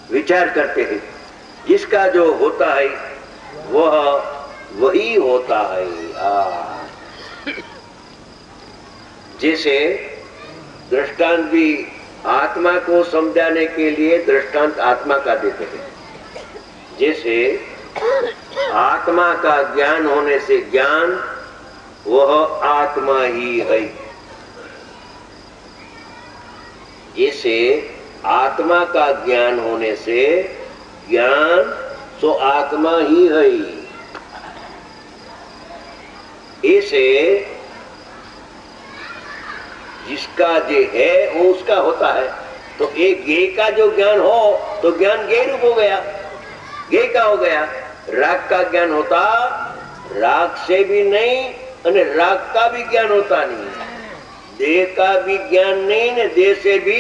विचार करते हैं, जिसका जो होता है वह वही होता है। जैसे दृष्टांत भी आत्मा को समझाने के लिए दृष्टांत आत्मा का देते हैं। जैसे आत्मा का ज्ञान होने से ज्ञान वह आत्मा ही है। जैसे आत्मा का ज्ञान होने से ज्ञान तो आत्मा ही है। ऐसे जिसका जो है वो उसका होता है। तो एक ज्ञेय का जो ज्ञान हो तो ज्ञान ज्ञेय रूप हो गया, ज्ञेय का हो गया। राग का ज्ञान होता राग से भी नहीं और राग का भी ज्ञान होता नहीं, देह का भी ज्ञान नहीं ने देह से भी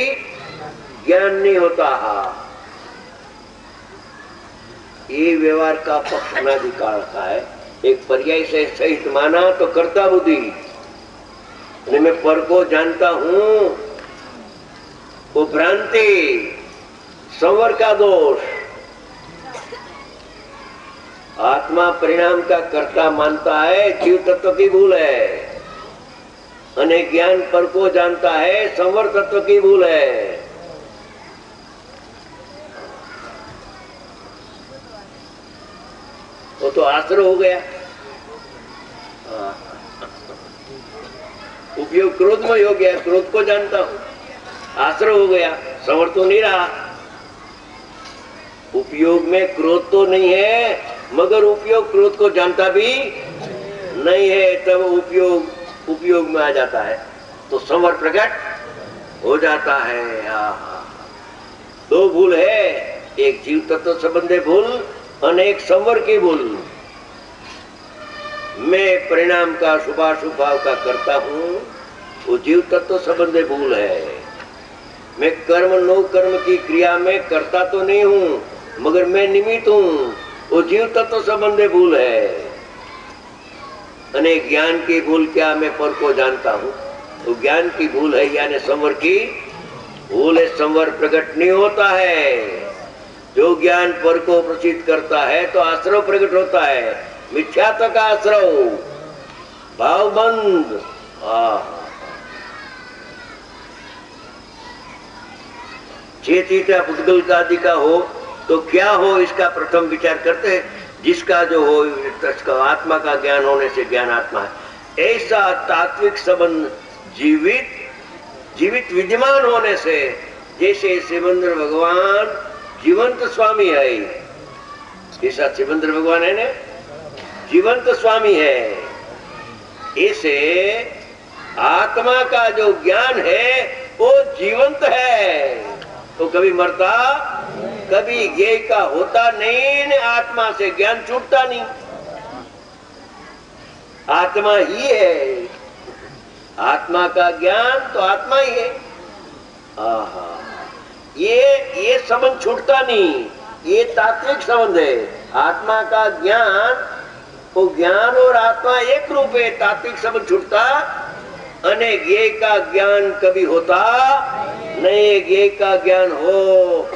ज्ञान नहीं होता। ये व्यवहार का पक्ष अनाधिकार का है। एक पर्याय से सहित माना तो कर्ता बुद्धि, मैं पर को जानता हूं वो भ्रांति, संवर का दोष। आत्मा परिणाम का कर्ता मानता है, जीव तत्व की भूल है। अने ज्ञान पर को जानता है, संवर तत्व की भूल है। वो तो आश्रय हो गया। उपयोग क्रोध में हो गया, क्रोध को जानता हूं, आश्रय हो गया, संवर तो नहीं रहा। उपयोग में क्रोध तो नहीं है, मगर उपयोग क्रोध को जानता भी नहीं है, तब उपयोग में आ जाता है तो संवर प्रकट हो जाता है। दो भूल है, एक जीव तत्व संबंधी भूल और एक संवर की भूल। मैं परिणाम का शुभाशुभ भाव का करता हूं, वो जीव तत्व संबंधी भूल है। मैं कर्म नो कर्म की क्रिया में करता तो नहीं हूं, मगर मैं निमित्त हूं, वो जीव तत्व संबंधी भूल है। अनेक ज्ञान की भूल क्या, मैं पर को जानता हूं, वो ज्ञान की भूल है, यानी संवर की भूल है। संवर प्रकट नहीं होता है। जो ज्ञान पर को प्रसिद्ध करता है तो आश्रव प्रकट होता है, मिथ्यात्व का आश्रव, भावबंध। चेतिता पुद्गल का आदि का हो तो क्या हो, इसका प्रथम विचार करते हैं। जिसका जो हो उसका आत्मा का ज्ञान होने से ज्ञान आत्मा है। ऐसा तात्विक संबंध जीवित विद्यमान होने से, जैसे शिवेंद्र भगवान जीवंत स्वामी है, ऐसा शिवेंद्र भगवान है ना, जीवंत स्वामी है। ऐसे आत्मा का जो ज्ञान है वो जीवंत है, तो कभी मरता कभी ज्ञेय का होता नहीं, आत्मा से ज्ञान छूटता नहीं। आत्मा ही है, आत्मा का ज्ञान तो आत्मा ही है। ये संबंध छूटता नहीं, ये तात्विक संबंध है। आत्मा का ज्ञान, वो ज्ञान और आत्मा एक रूप है, तात्विक संबंध छूटता। अने ज्ञेय का ज्ञान कभी होता नहीं। ज्ञेय का ज्ञान हो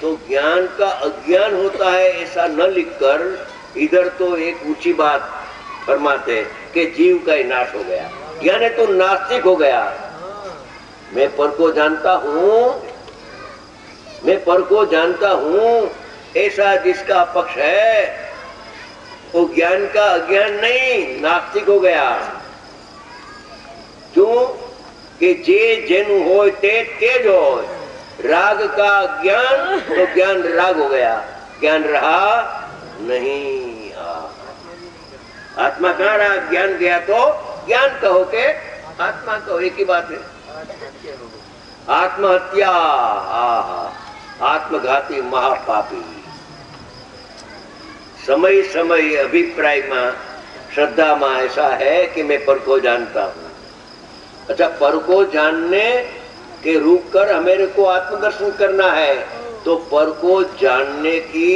तो ज्ञान का अज्ञान होता है, ऐसा न लिखकर इधर तो एक ऊंची बात फरमाते हैं कि जीव का ही नाश हो गया, यानी तो नास्तिक हो गया। मैं पर को जानता हूं, मैं पर को जानता हूं, ऐसा जिसका पक्ष है वो ज्ञान का अज्ञान नहीं, नास्तिक हो गया। क्यों कि जे जेनु होय ते तेज होय। राग का ज्ञान तो ज्ञान राग हो गया, ज्ञान रहा नहीं। आत्मा कहाँ रहा, ज्ञान गया तो ज्ञान कहो के आत्मा कहो, एक ही बात है। आत्महत्या, आत्मघाती महापापी। समय समय अभिप्राय में श्रद्धा में ऐसा है कि मैं पर को जानता हूं। अच्छा, पर को जानने के रूप कर हमें को आत्मदर्शन करना है, तो पर को जानने की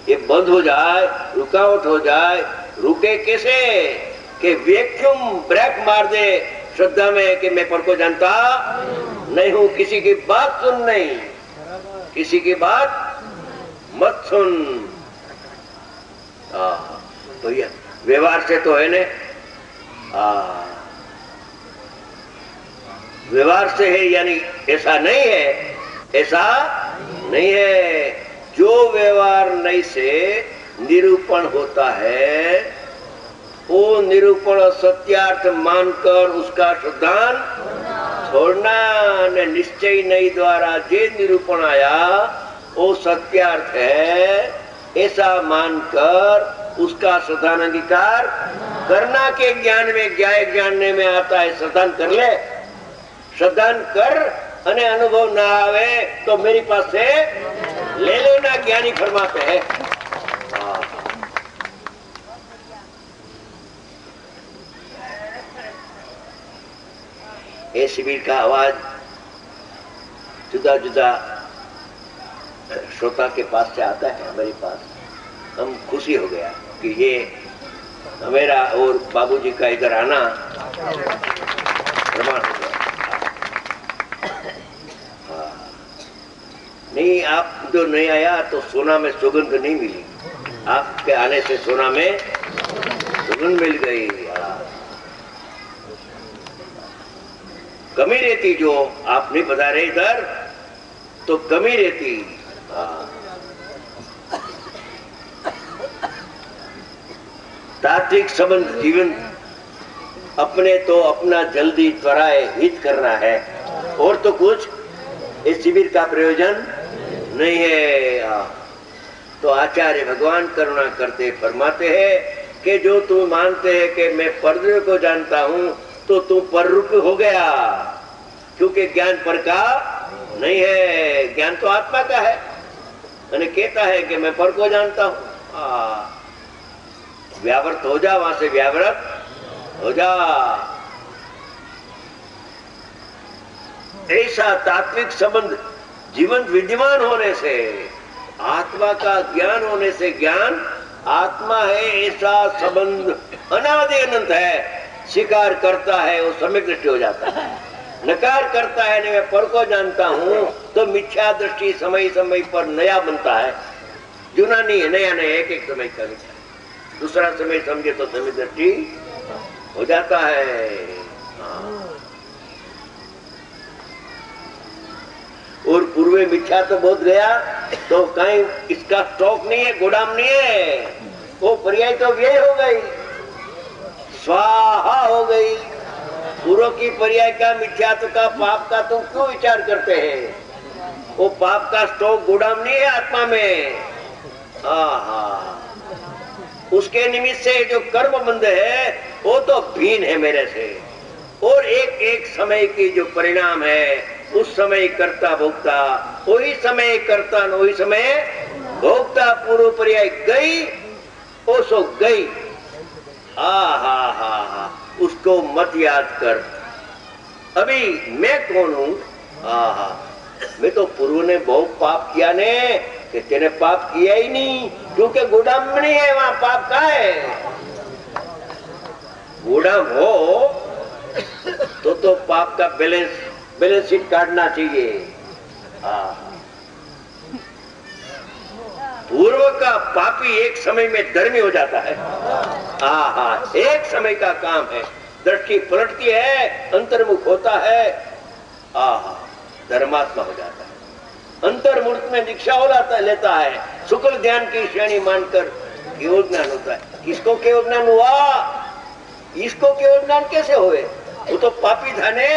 ये बंद हो जाए, रुकावट हो जाए। रुके कैसे कि वैक्यूम ब्रेक मार दे श्रद्धा में कि मैं पर को जानता नहीं हूं, किसी की बात सुन नहीं, किसी की बात मत सुन। तो ये व्यवहार से तो है ने, व्यवहार से है, यानी ऐसा नहीं है, ऐसा नहीं है। जो व्यवहार नहीं से निरूपण होता है, वो निरूपण सत्यार्थ मानकर उसका सिद्धांत छोड़ना, ने निश्चय नहीं द्वारा जे निरूपण आया वो सत्यार्थ है, ऐसा मानकर उसका सिद्धांत अंगीकार करना के ज्ञान में, ज्ञाय जानने में आता है। सिद्धांत कर ले, सिद्धांत कर अने अनुभव ना आवे तो मेरी पास से ले लेना, ज्ञानी फरमाते हैं। ये शिविर का आवाज जुदा जुदा श्रोता के पास से आता है हमारे पास। हम खुशी हो गया कि ये मेरा और बाबूजी का इधर आना प्रमाण हो गया। नहीं, आप जो नहीं आया तो सोना में सुगंध नहीं मिली, आपके आने से सोना में सुगंध मिल गई। कमी रहती, जो आप नहीं बता रहे इधर, तो कमी रहती। तात्विक संबंध जीवन अपने तो अपना जल्दी त्वराए हित करना है, और तो कुछ इस शिविर का प्रयोजन नहीं है। तो आचार्य भगवान करुणा करते फरमाते हैं कि जो तुम मानते हैं कि मैं परद्रव्य को जानता हूं, तो तुम पर रूप हो गया, क्योंकि ज्ञान पर का नहीं है, ज्ञान तो आत्मा का है। मैंने कहता है कि मैं पर को जानता हूं, व्यावृत हो जा, वहां से व्यावृत हो जा। ऐसा तात्विक संबंध जीवन विद्यमान होने से, आत्मा का ज्ञान होने से, ज्ञान आत्मा है ऐसा संबंध अनादि अनंत है। स्वीकार करता है वो सम्यक दृष्टि हो जाता है, नकार करता है मैं पर को जानता हूं तो मिथ्या दृष्टि समय समय पर नया बनता है। जुना नहीं है, नया नहीं, एक एक समय का मिथ्या, दूसरा समय समझे तो समय दृष्टि हो जाता है। और पूर्व मिथ्या तो बहुत गया, तो कहीं इसका स्टॉक नहीं है, गोदाम नहीं है, वो पर्याय तो व्यय हो गई, स्वाहा हो गई। पूर्व की पर्याय का, मिथ्यात्व का, पाप का तुम क्यों विचार करते हैं? वो पाप का स्टॉक गोदाम नहीं है आत्मा में। उसके निमित्त से जो कर्म बंध है वो तो भिन्न है मेरे से, और एक एक समय की जो परिणाम है, उस समय कर्ता भोक्ता, वही समय कर्ता वही समय भोक्ता। पूर्व पर्याय गई वो सो गई। उसको मत याद कर। अभी मैं कौन हूं? मैं तो पूर्व ने बहुत पाप किया ने, कि तेने पाप किया ही नहीं, क्योंकि गोदाम में नहीं है, वहां पाप का है। गोदाम हो तो पाप का बैलेंस शीट काटना चाहिए। पूर्व का पापी एक समय में धर्मी हो जाता है। एक समय का काम है, दृष्टि पलटती है, अंतर्मुख होता है, धर्मात्मा हो जाता है। अंतर्मूर्त में दीक्षा हो लेता है, शुक्ल ध्यान की श्रेणी मानकर केवल ज्ञान होता है। किसको केवल ज्ञान हुआ? इसको केवल ज्ञान कैसे हुए? वो तो पापी था ने।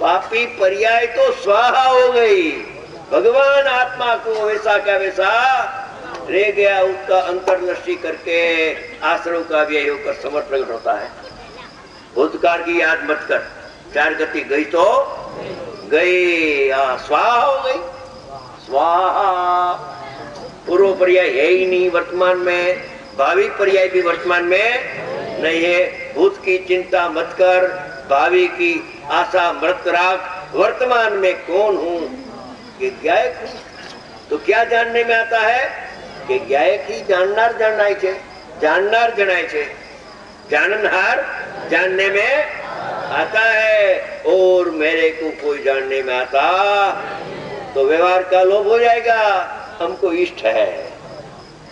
पापी पर्याय तो स्वाहा हो गई। भगवान आत्मा को वैसा का वैसा रह गया, उसका अंतर्दृष्टि करके आश्रम का व्यय होकर समर्थ प्रकट होता है। भूतकाल की याद मत कर, चार गति गई तो गई, स्वाहा हो गई। स्वाहा पूर्व पर्याय है ही नहीं वर्तमान में, भावी पर्याय भी वर्तमान में नहीं है। भूत की चिंता मत कर, भावी की आशा मत राख। वर्तमान में कौन हूं? कि ज्ञायक हूं। तो क्या जानने में आता है? कि ज्ञायक ही जाननार जनाय छे, जाननार जनाय छे, जाननहार जानने में आता है, और मेरे को कोई जानने में आता तो व्यवहार का लोप हो जाएगा, हमको इष्ट है।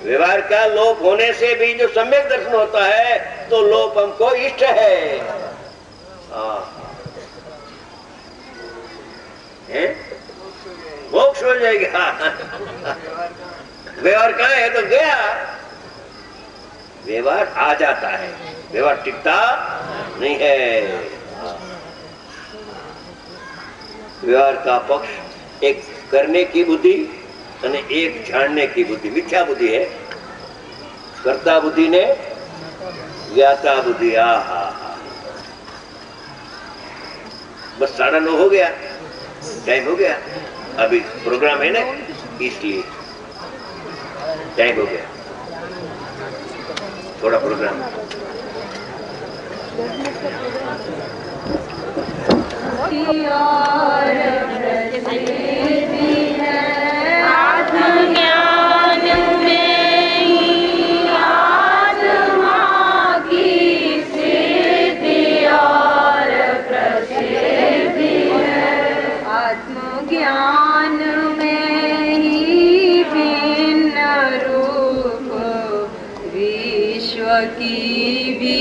व्यवहार का लोप होने से भी जो सम्यक दर्शन होता है तो लोप हमको इष्ट है। मोक्ष हो जाएगा। व्यवहार कहाँ है तो गया, व्यवहार आ जाता है, व्यवहार टिकता नहीं है। व्यवहार का पक्ष एक करने की बुद्धि અને एक જાણने की बुद्धि, मिथ्या बुद्धि है। कर्ता बुद्धि ने ज्ञाता बुद्धि। बस 9:30 हो गया, टाइम हो गया। अभी प्रोग्राम है ना, इसलिए टाइम हो गया, थोड़ा प्रोग्राम। की भी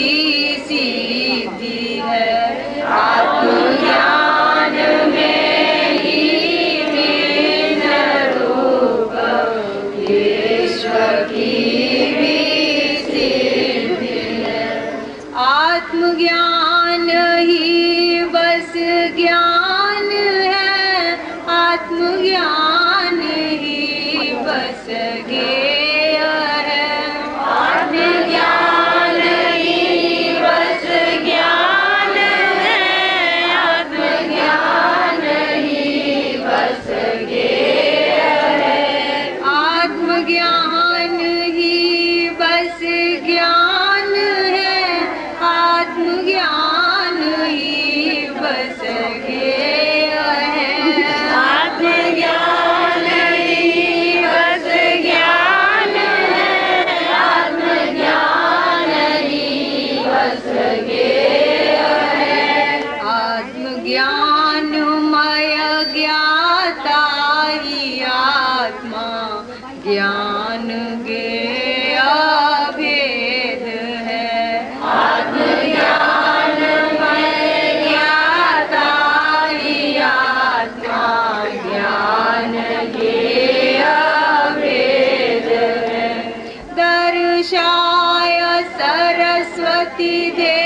सीधी है, आत्मज्ञान में ही भिन्न रूप विश्व की भी सिद्धि है। आत्मज्ञान ही बस ज्ञान है, आत्मज्ञान ही बस ज्ञेय है। ज्ञान ज्ञेय भेद है, आत्मज्ञान में ज्ञाता ही आत्मा, ज्ञान ज्ञेय भेद है। दर्शाय सरस्वती देवी